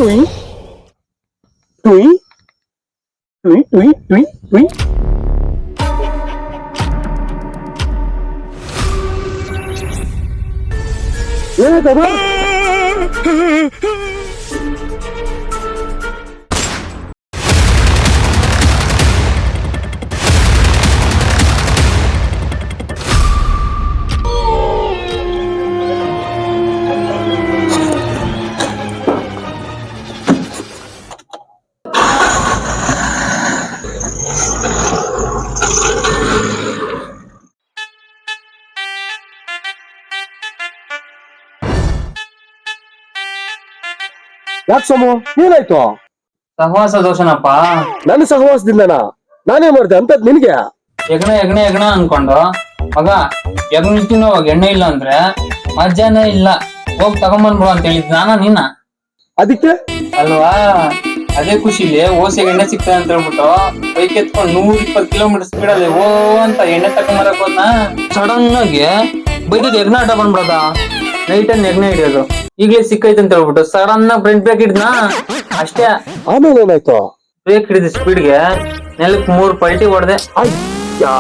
ಟುಯ್ ಟುಯ್ ಟುಯ್ ಟುಯ್ ಟುಯ್ ಟುಯ್. ಏನಾಯ್ತದ? ಯಾಕೆ ಸೋಮು, ಏನಾಯ್ತು? ಸಹವಾಸ ದೋಷನಪ್ಪ. ನನ್ನ ಸಹವಾಸದಿಂದನಾ? ನಾನೇ ಮಾಡ್ದೆ ಅಂತದ್ ನಿನ್ಗೆ? ಯಜ್ಞ ಯಜ್ಞ ಯಜ್ಞ ಅನ್ಕೊಂಡು ಮಗ ಯಜ್ಞ ತಿನ್ನೋವಾಗ ಎಣ್ಣೆ ಇಲ್ಲ ಅಂದ್ರೆ ಮಧ್ಯಾಹ್ನ ಇಲ್ಲ, ಹೋಗ್ ತಗೊಂಬಂದ್ಬಿಡು ಅಂತ ಹೇಳಿದ್ ನೀನ ಅದಕ್ಕೆ ಅಲ್ವಾ? ಅದೇ ಖುಷಿಲಿ ಓಸೆಗೆ ಎಣ್ಣೆ ಸಿಗ್ತದೆ ಅಂತ ಹೇಳ್ಬಿಟ್ಟು ಬೈಕ್ ಎತ್ಕೊಂಡು 120 ಕಿಲೋಮೀಟರ್ ಸ್ಪೀಡ್ ಅಲ್ಲಿ ಓ ಅಂತ ಎಣ್ಣೆ ತಗೊಂಬರಕ್ ಹೋದ್ನ. ಸಡನ್ ಆಗಿ ಬೈದಿದ್ ಯಜ್ಞ ಆಟ ಬಂದ್ಬಿಡದ. ನೈಟ್ ಅನ್ನ ಯಜ್ಞ ಹಿಡಿಯೋದು ಈಗ್ಲೇ ಸಿಕ್ಕೈತೆ ಅಂತ ಹೇಳ್ಬಿಟ್ಟು ಸಡನ್ ಆಗಿ ಫ್ರಂಟ್ ಬ್ರೇಕ್ ಹಿಡಿದ್ನ ಅಷ್ಟೇ. ಆಮೇಲೆ ಏನಾಯ್ತು? ಬ್ರೇಕ್ ಹಿಡಿದ ಸ್ಪೀಡ್ಗೆ ನೆಲಕ್ 3 ಪಲ್ಟಿ ಹೊಡೆದೆ. ಅಯ್ಯಾ,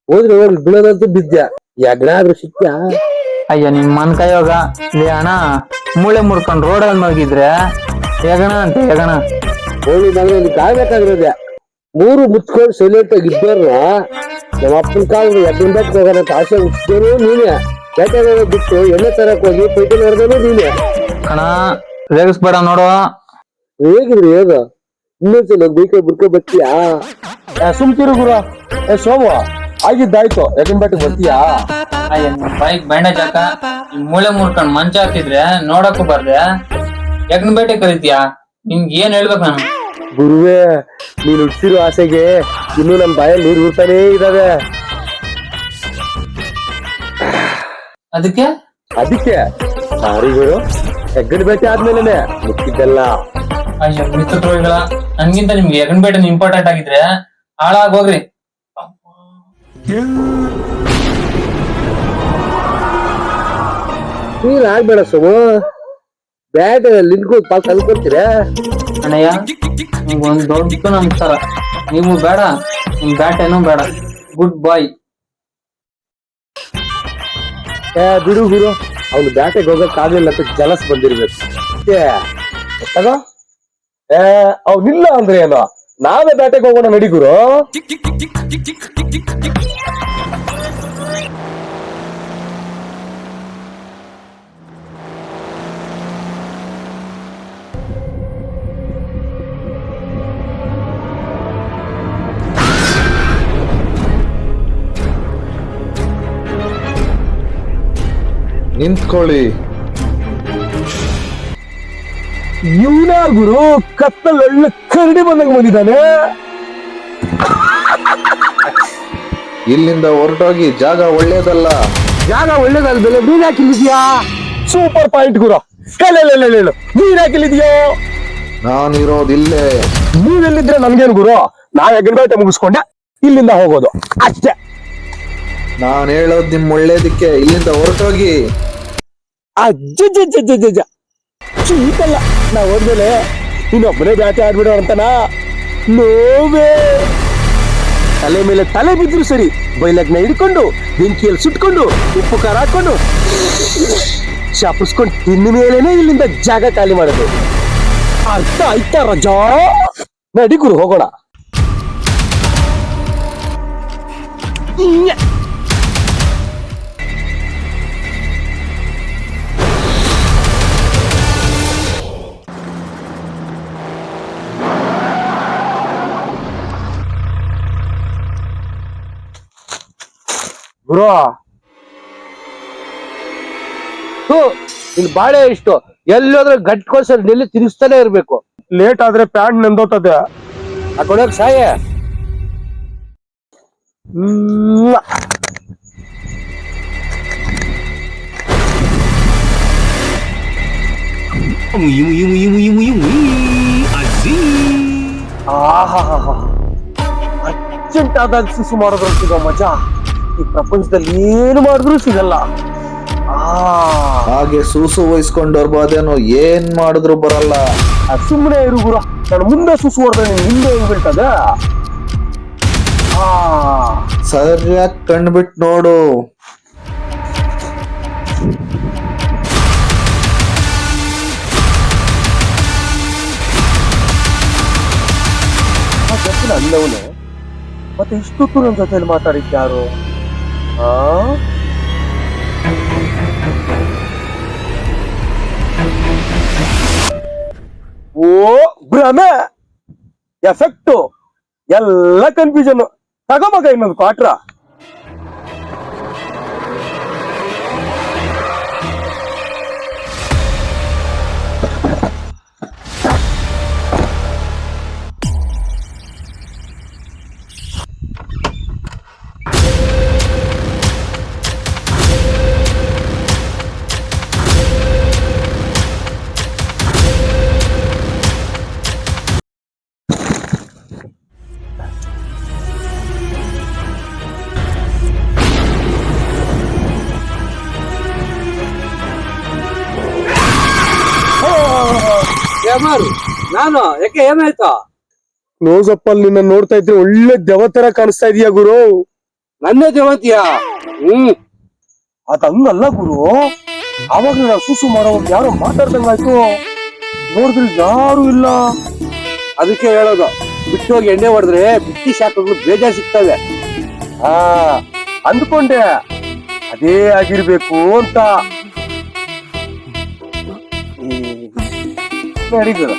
ಹೋದ್ರೆ ಹೋಗ್ಲಿ, ಬೀಳೋದಂತೂ ಬಿದ್ದ್ಯಾ. ಯಜ್ಞಾದ್ರೂ ಸಿಕ್ತ್ಯಾ? ಅಯ್ಯ ನಿಮ್ ಮನ್ಕಾಯೋಗ ಲೇ ಅಣ್ಣ, ಮೂಳೆ ಮುರ್ಕೊಂಡ್ ರೋಡಲ್ಲಿ ಮಲಗಿದ್ರೆ ಯಗಣ ಅಂತ ಯಗಣ. ಹೋಗಿ ನಂಗೆ ಕಾಯ್ಬೇಕಾಗಿರೋದ್ಯಾ. 3 ಮುಚ್ಕೊಂಡು ಸೈಲೆಂಟ್ ಆಗಿ ಇದ್ದಾರ. ನಮ್ಮ ಅಪ್ಪನ ಕಾಲ ಯಜ್ಞ ಬೆಟ್ಟಕ್ಕೆ ಹೋಗೋಣ ಅಂತ ಆಸೆ ಹುಟ್ಟಿದ್ರು ನೀನೆ. ಯಾಕಂದ್ರೆ ಬಿಟ್ಟು ಎಣ್ಣೆ ತರಕ್ ಹೋಗಿ ಪೈಟಿ ನೋಡ್ದೇನು ನೀನೆ. ಅಣ್ಣ ರೇಗಿಸ್ಬೇಡ ನೋಡು. ಹೇಗಿದ್ರಿ ಹೇಗ? ಇನ್ನೊಂದ್ಸಲ ಬೈಕ ಬುರ್ಕ ಬರ್ತೀಯಾ? ಸುಮ್ಕಿರು ಗುರು. ಸೋಮು, ಆಗಿದ್ದಾಯ್ತು, ಯಜ್ಞ ಬೆಟ್ಟಕ್ಕೆ ಬರ್ತೀಯಾ? ಅಯ್ಯ ಬೈಕ್ ಬ್ಯಾಂಡೇಜ್ ಹಾಕ, ಮೂಳೆ ಮುರ್ಕೊಂಡ್ ಮಂಚ ಹಾಕಿದ್ರೆ ನೋಡಕ್ಕೂ ಬರ್ದೆ ಯಜ್ಞ ಬೇಟೆ ಕರಿತೀಯಾ? ನಿಮ್ಗೆ ಏನ್ ಹೇಳ್ಬೇಕು ನಾನು? ಗುರುವೇ, ನೀನ್ ಹುಟ್ಟಿಸಿರೋ ಆಸೆಗೆ ಇನ್ನು ನಮ್ ಬಾಯಲ್ಲಿ ನೀರು ಊರ್ತಾನೇ ಇದಾವೆ. ಅದಕ್ಕೆ ಸಾರಿ ಗುರು, ಯಜ್ಞ ಬೇಟೆ ಆದ್ಮೇಲೆ ಮುಕ್ಕಿದ್ದಲ್ಲ. ಅಯ್ಯ ಮಿತ್ರಗಳ, ನನ್ಗಿಂತ ನಿಮ್ಗೆ ಯಜ್ಞ ಬೇಟೆ ಇಂಪಾರ್ಟೆಂಟ್ ಆಗಿದ್ರೆ ಹಾಳಾಗ್ ಹೋಗ್ರಿ. ನೀನ್ ಆಗ್ಬೇಡ ಸೋಮು, ಬ್ಯಾಟ್ ನಿಂತ್ಕೊಂಡು ಪಾಸ್ ಅನ್ಕೊಡ್ತೀರ. ಅಣ್ಣಯ್ಯ ನಿಮ್ಗೆ ಒಂದ್ ದೊಡ್ಡ ನಮಸ್ಕಾರ. ನೀವು ಬೇಡ, ನಿಮ್ ಬ್ಯಾಟ್ ಏನೂ ಬೇಡ. ಗುಡ್ ಬಾಯ್. ಬಿಡು ಗುರು, ಅವ್ನು ಬ್ಯಾಟಿಗೆ ಹೋಗಕ್ ಆಗ್ಲಿಲ್ಲ ಅಂತ ಜಲಸ್ ಬಂದಿರ್ಬೇಕು. ತಗೋ, ಅವ್ನಿಲ್ಲ ಅಂದ್ರೆ ಏನೋ, ನಾವೇ ಬ್ಯಾಟಿಗೆ ಹೋಗೋಣ ನಡಿ ಗುರು. ನಿಂತ್ಕೊಳ್ಳಿ. ಇವನ ಗುರು ಕತ್ತಲ್ ಒಳ್ಳೆ ಕರಡಿ ಬಂದಾಗ ಬಂದಿದ್ದಾನೆ. ಇಲ್ಲಿಂದ ಹೊರಟೋಗಿ, ಜಾಗ ಒಳ್ಳೇದಲ್ಲ. ಜಾಗ ಒಳ್ಳೇದಲ್ದಲ್ಲ, ನೀನ್ ಹಾಕಿಲ್ಲಿದ್ಯಾ? ಸೂಪರ್ ಪಾಯಿಂಟ್ ಗುರು. ನೀನ್ ಹಾಕಿಲ್ಲಿದ್ಯೋ? ನಾನಿರೋದಿಲ್ಲೇ. ನೀವೆಲ್ಲಿದ್ರೆ ನನ್ಗೇನು ಗುರು, ನಾವ್ ಯಜ್ಞ ಬೇಟೆ ಮುಗಿಸ್ಕೊಂಡೆ ಇಲ್ಲಿಂದ ಹೋಗೋದು ಅಷ್ಟೇ. ನಾನ್ ಹೇಳೋದ್ ನಿಮ್ ಒಳ್ಳೇದಕ್ಕೆ, ಇಲ್ಲಿಂದ ಹೊರಟೋಗಿ. ಅಜ್ಜ ಚೀತಲ್ಲ, ನಾವ್ ಹೋದ್ಮೇಲೆ ಇನ್ನೊಬ್ಬನೇ ಬ್ಯಾಟೆ ಆಡ್ಬಿಡೋ ಅಂತನಾ? ನೋವೇ. ತಲೆ ಮೇಲೆ ತಲೆ ಬಿದ್ರು ಸರಿ, ಬೈಲಗ್ನ ಹಿಡ್ಕೊಂಡು ಬೆಂಕಿಯಲ್ಲಿ ಸುಟ್ಕೊಂಡು ಉಪ್ಪು ಖಾರ ಹಾಕೊಂಡು ಚಾಪಿಸ್ಕೊಂಡು ತಿನ್ನ ಮೇಲೇನೆ ಇಲ್ಲಿಂದ ಜಾಗ ಖಾಲಿ ಮಾಡೋದು. ಅರ್ಥ ಆಯ್ತಾ ರಜಾ? ನಡಿ ಗುರು ಹೋಗೋಣ. ಗುರು, ಇಲ್ಲಿ ಬಾಳೆ ಇಷ್ಟು ಎಲ್ಲೋದ್ರೆ ಗಟ್ಕೋಸರ್ ನೆಲ್ಲಿ ತಿನ್ನಿಸ್ತಾನೆ ಇರ್ಬೇಕು. ಲೇಟ್ ಆದ್ರೆ ಪ್ಯಾಂಟ್ ನೆಂದೋತದೆ. ಹಾಕೊಂಡೋಗ್ ಸಾಯ. ಅರ್ಜೆಂಟ್ ಆದಾಗ ಸುಸು ಮಾಡೋದ್ರಂತಿದ ಮಜಾ. ಈ ಪ್ರಪಂಚದಲ್ಲಿ ಏನು ಮಾಡಿದ್ರು ಸಿಗಲ್ಲ. ಹಾಗೆ ಸೂಸು ವಹಿಸ್ಕೊಂಡವ್ರ ಬಾಧೆನು ಏನ್ ಮಾಡಿದ್ರು ಬರಲ್ಲ. ಸುಮ್ಮನೆ ಇರು ಗುರು, ನಾನು ಮುಂದೆ ಸುಸು ಹೊಡೆದ್ರೆ ನೀನ್ ಹಿಂದೆ ಹೆಂಗ್ ಬೀಳ್ತದ? ಸರಿಯಾಗಿ ಕಣ್ಬಿಟ್ ನೋಡು. ಅಂದವನು ಮತ್ತೆ ಇಷ್ಟೊತ್ತು ನನ್ನ ಜೊತೆಲಿ ಮಾತಾಡಿದ್ಯಾರು? ಓ ಭ್ರಮೆ, ಎಫೆಕ್ಟು, ಎಲ್ಲ ಕನ್ಫ್ಯೂಷನ್. ತಗೋಮಗ ಇನ್ನೊಂದು ಕ್ವಾಟ್ರ. ನಾನು ಯಾಕೆ ಏನಾಯ್ತು? ಕ್ಲೋಸಪ್ ಅಲ್ಲಿ ನಿನ್ನ ನೋಡ್ತಾ ಇದ್ರೆ ಒಳ್ಳೆ ದೆವ ತರ ಕಾಣಿಸ್ತಾ ಇದೀಯ ಗುರು. ನನ್ನೇ ದೇವಂತಿಯ? ಅದಂಗಲ್ಲ ಗುರು, ಅವಾಗ ನಾನು ಸುಸು ಮಾಡೋವಾಗ ಯಾರೋ ಮಾತಾಡ್ದಂಗಾಯ್ತು. ನೋಡಿದ್ರೆ ಯಾರು ಇಲ್ಲ. ಅದಕ್ಕೆ ಹೇಳೋದು, ಬಿಟ್ಟೋಗಿ ಎಣ್ಣೆ ಹೊಡೆದ್ರೆ ಬಿಟ್ಟಿ ಶಾಖಗಳು ಬೇಜಾರು ಸಿಗ್ತವೆ. ಅಂದ್ಕೊಂಡೆ ಅದೇ ಆಗಿರ್ಬೇಕು ಅಂತ. ನಡೀತದ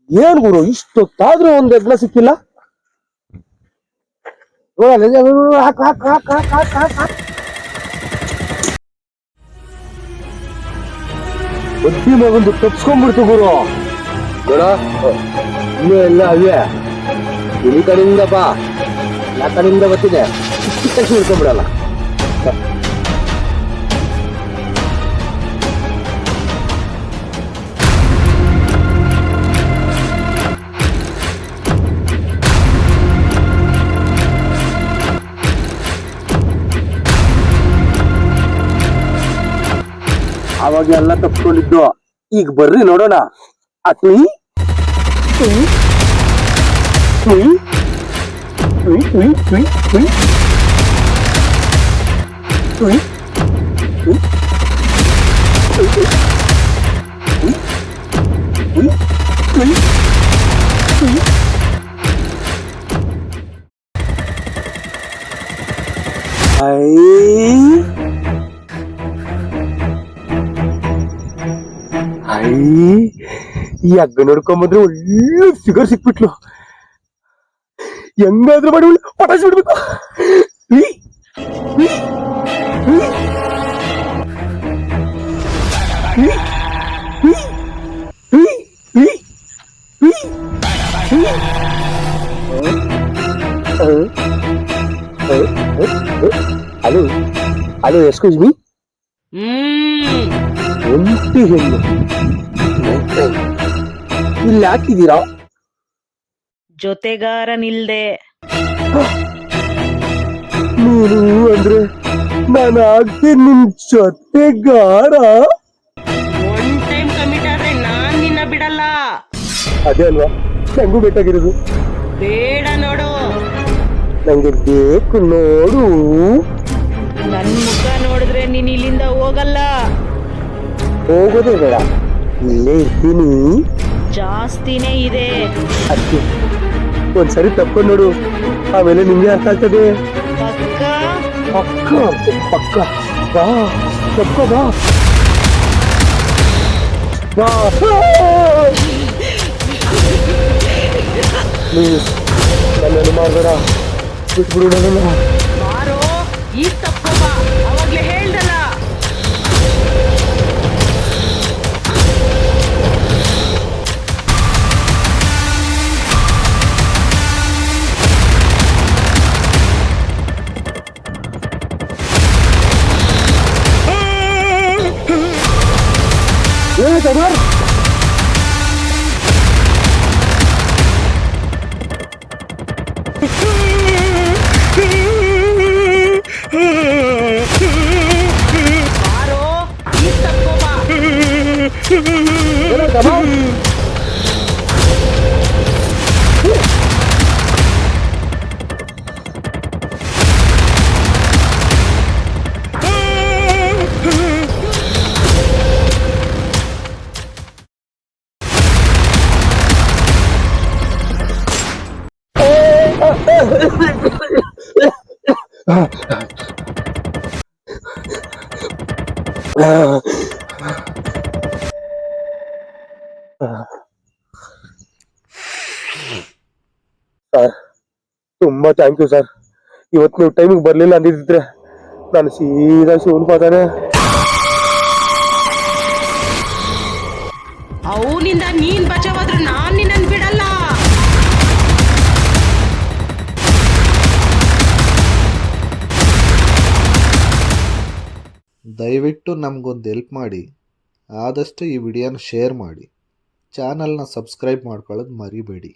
ಏನ್ ಗುರು ಇಷ್ಟೊತ್ತಾದ್ರೂ ಒಂದ್ ಎಗ್ಲ ಸಿಕ್ಕಿಲ್ಲ? ಬಡ್ಡಿ ಮಗಂದು ತಪ್ಸ್ಕೊಂಡ್ಬಿಡ್ತು ಗುರು. ಇನ್ನೂ ಎಲ್ಲ ಅವೇ ಈ ಕಡೆಯಿಂದ ಬಾ, ಆ ಕಡೆಯಿಂದ ಬರ್ತಿದೆ, ತಕ್ಷಣ ಹಿಡ್ಕೊಂಡ್ಬಿಡಲ್ಲ. ಅವಾಗ ಎಲ್ಲ ತಪ್ಪಿಕೊಂಡಿದ್ದು, ಈಗ ಬರ್ರಿ ನೋಡೋಣ. ಅತ್ನಿ ಈ ಅಗ್ಗ ನೋಡ್ಕೊಂಬಂದ್ರೆ ಒಳ್ಳೆ ಫಿಗರ್ ಸಿಕ್ಬಿಟ್ಲು. ಹೆಂಗಾದ್ರೂ ಮಾಡಿ ಪಟಾಸ್ ಬಿಡ್ಬೇಕು. Hello hello, excuse me. ಒಂಟಿ ಹೆಣ್ಣು ಇಲ್ಲಿ ಹಾಕಿದ್ದೀರಾ? ಜೊತೆಗಾರನಿಲ್ದೆ. ನೀನು ಅಂದ್ರೆ ನಾನು ಆಗ್ತೀನಿ ನಿನ್ ಜೊತೆಗಾರ. ಒನ್ ಟೈಮ್ ಕಮಿಟ್ ಆದ್ರೆ ನಾನ್ ನಿನ್ನ ಬಿಡಲ್ಲ. ಅದೇ ಅಲ್ವಾ ನಂಗೂ ಬೇಕಾಗಿರೋದು. ಬೇಡ ನೋಡು, ನಂಗೆ ಬೇಕು ನೋಡು. ನನ್ ಮುಖ ನೋಡಿದ್ರೆ ನೀನ್ ಇಲ್ಲಿಂದ ಹೋಗಲ್ಲ. ಹೋಗೋದೇ ಬೇಡ, ಇಲ್ಲೇ ಇರ್ತೀನಿ. ಜಾಸ್ತಿನೇ ಇದೆ. ಅಷ್ಟೇ, ಒಂದ್ಸರಿ ತಪ್ಕೊಂಡು ನೋಡು, ಆಮೇಲೆ ನಿಮ್ಗೆ ಅರ್ಥ ಆಗ್ತದೆ. ಪಕ್ಕ ಪಕ್ಕ ಪಕ್ಕ ಬಾ. ತಪ್ಕೋ ಬಾ ಬಾ ಪ್ಲೀಸ್ ನನ್ನೇನು ಮಾಡಬೇಡ ಬಿಟ್ಬಿಡು ನನ್ನನ್ನು ಬಾರೋ ಈಗ ತಪ್ಪೋಬ ಅವಾಗ್ಲೇ ಹೇಳ್ದಲ್ಲ. ಸಮರ್ ಬಾರೋ ಈಗ ತಪ್ಪೋಬ. ಸಮರ್ ಸರ್ ತುಂಬಾ ಥ್ಯಾಂಕ್ ಯು ಸರ್. ಇವತ್ತು ನೀವು ಟೈಮಿಗೆ ಬರ್ಲಿಲ್ಲ ಅಂದಿದ್ರೆ ನಾನು ಸೀದಾ ಶಿವನ್ ಪಾದಾನೆ. ಅವನಿಂದ ನೀನ್ ಬಚಾವಾದ್ರೆ ನಾನ್ ನಿನ್ನನ್ ಬಿಡಲ್ಲ. ದಯವಿಟ್ಟು ನಮಗೊಂದು ಹೆಲ್ಪ್ ಮಾಡಿ, ಆದಷ್ಟು ಈ ವಿಡಿಯೋನ ಶೇರ್ ಮಾಡಿ, ಚಾನಲ್ನ ಸಬ್ಸ್ಕ್ರೈಬ್ ಮಾಡ್ಕೊಳ್ಳೋದು ಮರಿಬೇಡಿ.